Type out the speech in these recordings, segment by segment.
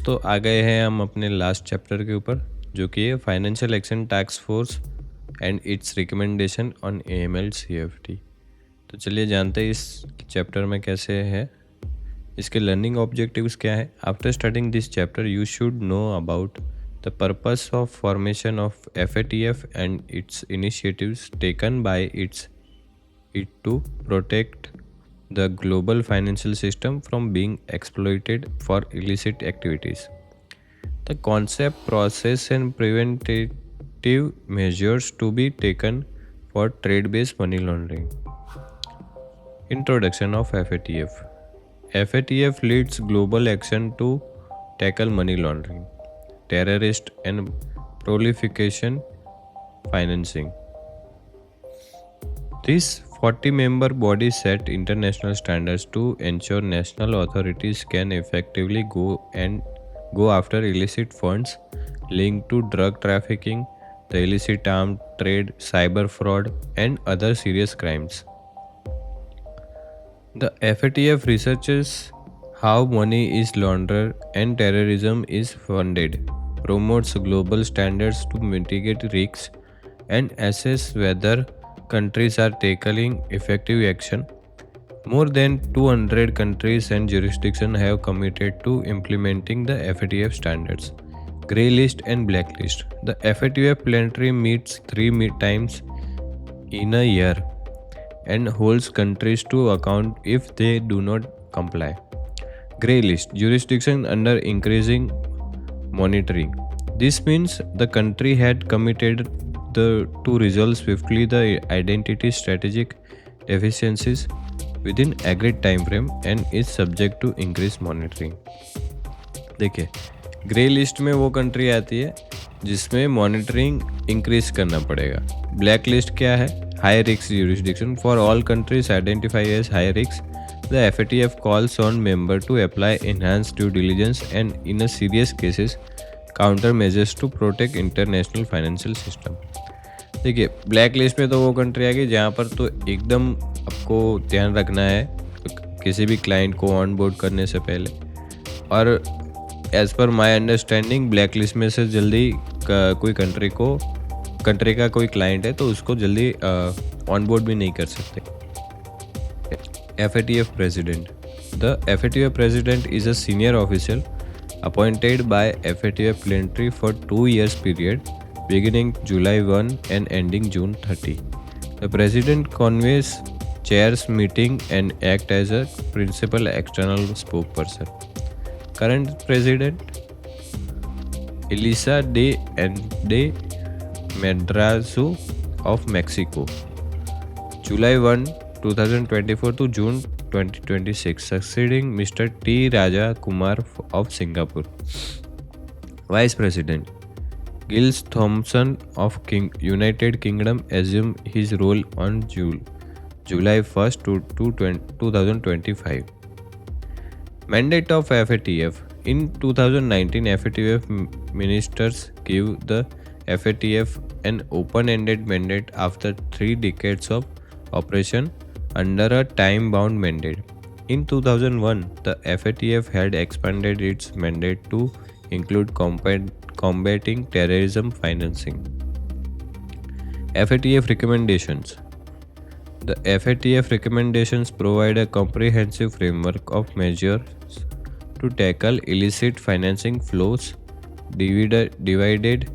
दोस्तों आ गए हैं हम अपने लास्ट चैप्टर के ऊपर, जो कि है financial Action Task force and it's recommendation on AML CFT। तो चलिए जानते हैं इस चैप्टर में कैसे है, इसके लर्निंग ऑब्जेक्टिव्स क्या है। After studying this chapter you should know about the purpose of formation of FATF and it's initiatives taken by it to protect the global financial system from being exploited for illicit activities. The concept, process, and preventative measures to be taken for trade-based money laundering. Introduction of FATF. FATF leads global action to tackle money laundering, terrorist and proliferation financing. This 40-member body set international standards to ensure national authorities can effectively go after illicit funds linked to drug trafficking, the illicit arms trade, cyber fraud, and other serious crimes. The FATF researches how money is laundered and terrorism is funded, promotes global standards to mitigate risks, and assess whether countries are taking effective action. More than 200 countries and jurisdictions have committed to implementing the FATF standards. Grey list and blacklist. The FATF plenary meets three times in a year and holds countries to account if they do not comply. Grey list. Jurisdiction under increasing monitoring. This means the country had committed to resolve swiftly the identity strategic deficiencies within agreed time frame and is subject to increased monitoring. देखिए, grey list में वो country आती है जिसमें monitoring increase करना पड़ेगा। Black list क्या है? High risk jurisdiction for all countries identified as high risk. The FATF calls on member to apply enhanced due diligence and in a serious cases countermeasures to protect international financial system. देखिए, black list में तो वो country आ गई जहाँ पर तो एकदम आपको ध्यान रखना है किसी भी क्लाइंट को ऑन बोर्ड करने से पहले। और as per my understanding black list में से जल्दी कोई कंट्री का कोई क्लाइंट है तो उसको जल्दी ऑन बोर्ड भी नहीं कर सकते। FATF President. The FATF President is a senior official appointed by FATF plenary for 2 years period beginning July 1 and ending June 30. The President convenes, chairs meeting and act as a principal external spokesperson. Current President Elisa de Ende Madrazo of Mexico. July 1, 2024 to June 2026, succeeding Mr. T. Raja Kumar of Singapore. Vice President Giles Thompson of United Kingdom assumed his role on July 1st to 2025. Mandate of FATF. In 2019, FATF ministers give the FATF an open-ended mandate after 3 decades of operation under a time-bound mandate. In 2001, the FATF had expanded its mandate to include combating terrorism financing. FATF recommendations. The FATF recommendations provide a comprehensive framework of measures to tackle illicit financing flows divided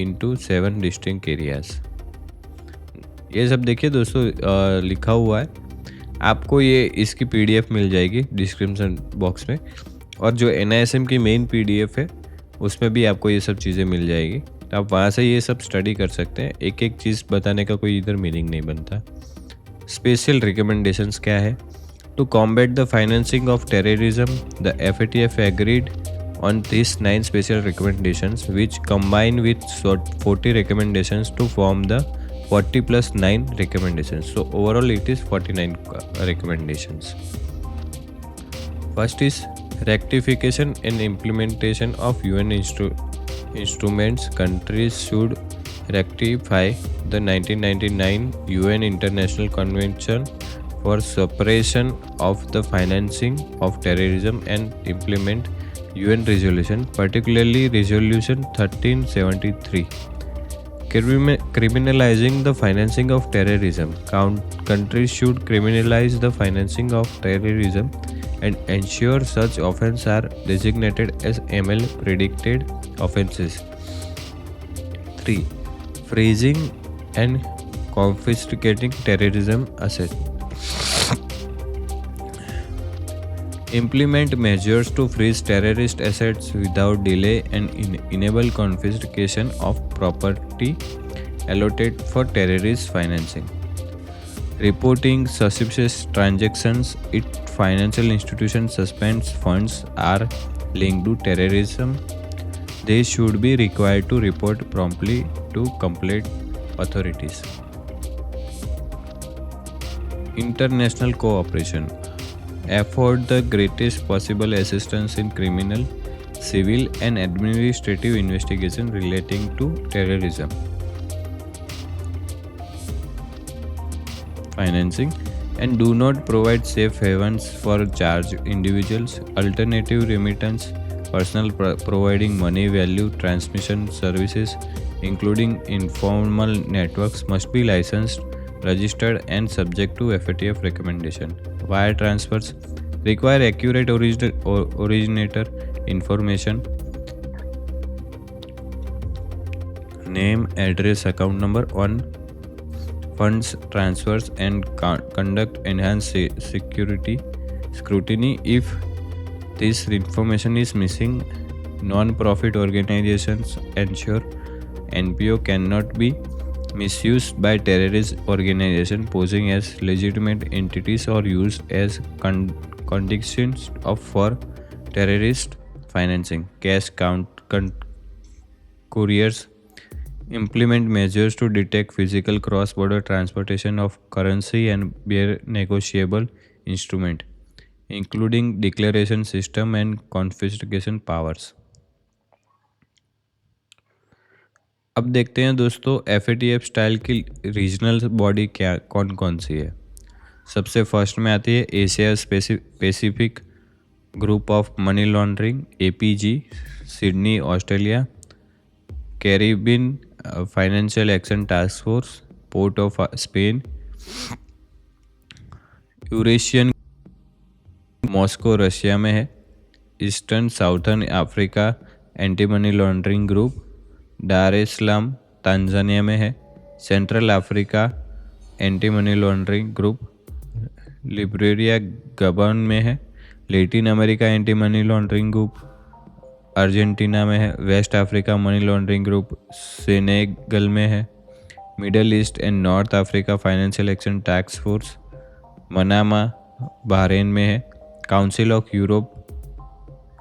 into 7 distinct areas. ये सब देखिए दोस्तों लिखा हुआ है, आपको ये इसकी PDF मिल जाएगी डिस्क्रिप्शन बॉक्स में, और जो NISM की मेन PDF है उसमें भी आपको ये सब चीज़ें मिल जाएगी। तो आप वहाँ से ये सब स्टडी कर सकते हैं। एक एक चीज़ बताने का कोई इधर मीनिंग नहीं बनता। स्पेशल रिकमेंडेशंस क्या है? To combat the financing of terrorism, the FATF agreed on these 9 special recommendations which combine with 40 recommendations to form the 40 plus 9 recommendations. So overall it is 49 recommendations. First is rectification and implementation of UN instruments. Countries should rectify the 1999 UN International Convention for Suppression of the Financing of Terrorism and implement UN resolution, particularly Resolution 1373, criminalizing the financing of terrorism. Countries should criminalize the financing of terrorism and ensure such offences are designated as ML predicted offences. 3. Freezing and confiscating terrorism assets. Implement measures to freeze terrorist assets without delay and enable confiscation of property allotted for terrorist financing. Reporting suspicious transactions if financial institution suspends funds are linked to terrorism. They should be required to report promptly to compliant authorities. International cooperation. Afford the greatest possible assistance in criminal, civil, and administrative investigation relating to terrorism. Financing, and do not provide safe havens for charged individuals, alternative remittance, personal providing money value transmission services, including informal networks, must be licensed, registered, and subject to FATF recommendation. Wire transfers require accurate originator information, name, address, account number on funds transfers, and conduct enhanced security scrutiny if this information is missing. Non-profit organizations ensure NPO cannot be misused by terrorist organizations posing as legitimate entities or used as conditions for terrorist financing. Cash couriers implement measures to detect physical cross-border transportation of currency and bear negotiable instrument, including declaration system and confiscation powers. अब देखते हैं दोस्तों FATF style की regional body क्या कौन कौन सी है। सबसे फर्स्ट में आती है Asia Pacific Group of Money Laundering APG, Sydney Australia. Caribbean Financial Action Task Force, Port of Spain. Eurasian Moscow Russia में है। Eastern Southern Africa Anti Money Laundering Group Dar es Salaam Tanzania में है। Central Africa Anti Money Laundering Group लिबरेरिया Gabon में है। Latin America Anti Money Laundering Group Argentina में है। West Africa Money Laundering Group Senegal में है। Middle East and north Africa financial Action Task force Manama Bahrain में है। Council of Europe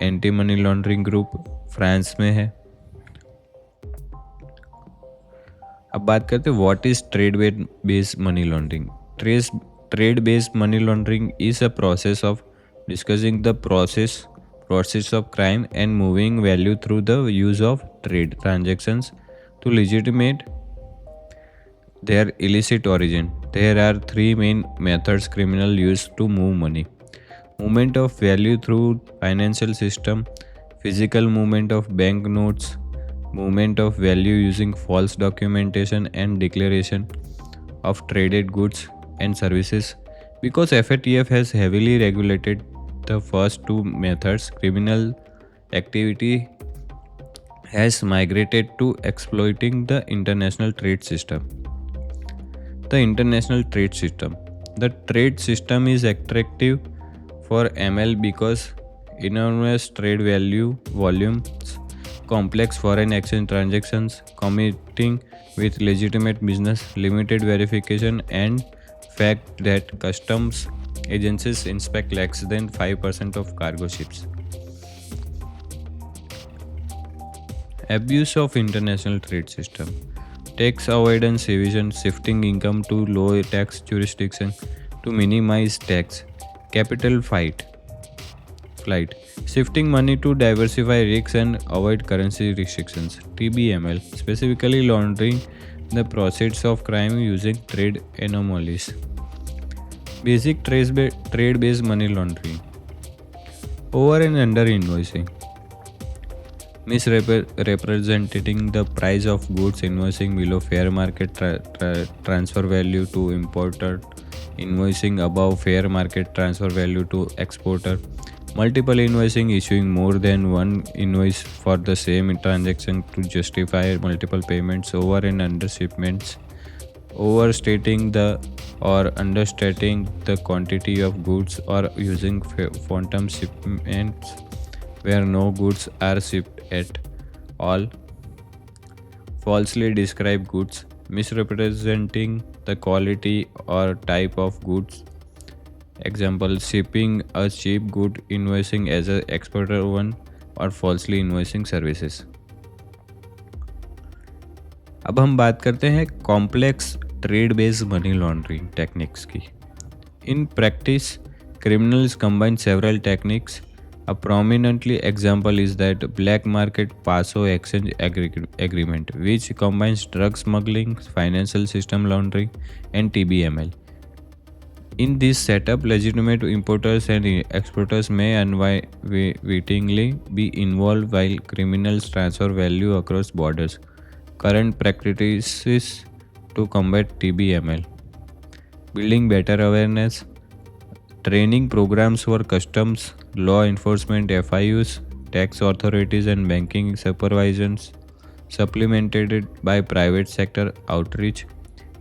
anti Money Laundering group France में है। अब बात करते हैं what is trade based money laundering. Trade based money laundering is a process of discussing the process of crime and moving value through the use of trade transactions to legitimate their illicit origin. There are three main methods criminals use to move money: movement of value through financial system, physical movement of bank notes, movement of value using false documentation, and declaration of traded goods and services. Because FATF has heavily regulated the first two methods, criminal activity has migrated to exploiting the international trade system. The international trade system. The trade system is attractive for ML because enormous trade volumes, complex foreign exchange transactions, competing with legitimate business, limited verification, and fact that customs agencies inspect less than 5% of cargo ships. Abuse of international trade system. Tax avoidance, evasion, shifting income to low tax jurisdiction to minimize tax. Capital flight. Shifting money to diversify risks and avoid currency restrictions. TBML. Specifically laundering the proceeds of crime using trade anomalies. Basic trade-based money laundering. Over and under invoicing. misrepresenting the price of goods, invoicing below fair market transfer value to importer, invoicing above fair market transfer value to exporter, multiple invoicing, issuing more than one invoice for the same transaction to justify multiple payments, over and under shipments, overstating the or understating the quantity of goods, or using phantom shipments where no goods are shipped at all, falsely describe goods, misrepresenting the quality or type of goods. Example, shipping a cheap good, invoicing as an exporter one, और falsely invoicing services. अब हम बात करते हैं complex trade based money laundering techniques की. In practice criminals combine several techniques. A prominently example is that black market PASO exchange agreement, which combines drug smuggling, financial system laundering, and TBML. In this setup, legitimate importers and exporters may unwittingly be involved while criminals transfer value across borders. Current practices to combat TBML: building better awareness, training programs for customs, law enforcement, FIUs, tax authorities, and banking supervisions, supplemented by private sector outreach,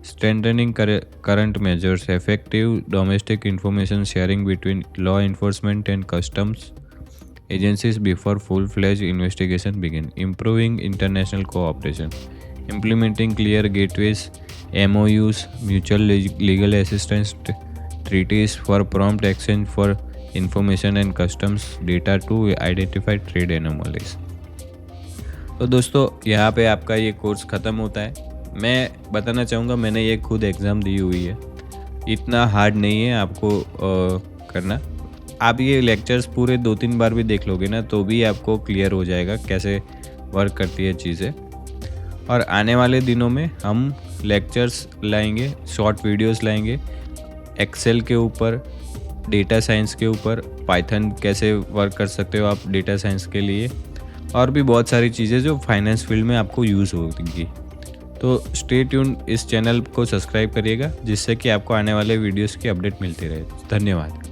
strengthening current measures, effective domestic information sharing between law enforcement and customs agencies before full-fledged investigation begin, improving international cooperation, implementing clear gateways, MOUs, mutual legal assistance treaties for prompt exchange for information and customs data to identify trade anomalies. तो दोस्तों यहाँ पे आपका ये course ख़त्म होता है. मैं बताना चाहूँगा, मैंने ये खुद एग्ज़ाम दी हुई है. इतना हार्ड नहीं है आपको करना. आप ये लेक्चर्स पूरे 2-3 बार भी देख लोगे ना तो भी आपको क्लियर हो जाएगा कैसे वर्क करती है चीज़ें. और आने वाले दिनों में हम लेक्चर्स लाएंगे, शॉर्ट वीडियोस लाएंगे एक्सेल के ऊपर, डेटा साइंस के ऊपर, पाइथन कैसे वर्क कर सकते हो आप डेटा साइंस के लिए, और भी बहुत सारी चीज़ें जो फाइनेंस फील्ड में आपको यूज़ होगी. तो स्टे ट्यून, इस चैनल को सब्सक्राइब करिएगा जिससे कि आपको आने वाले वीडियोस की अपडेट मिलती रहे. धन्यवाद.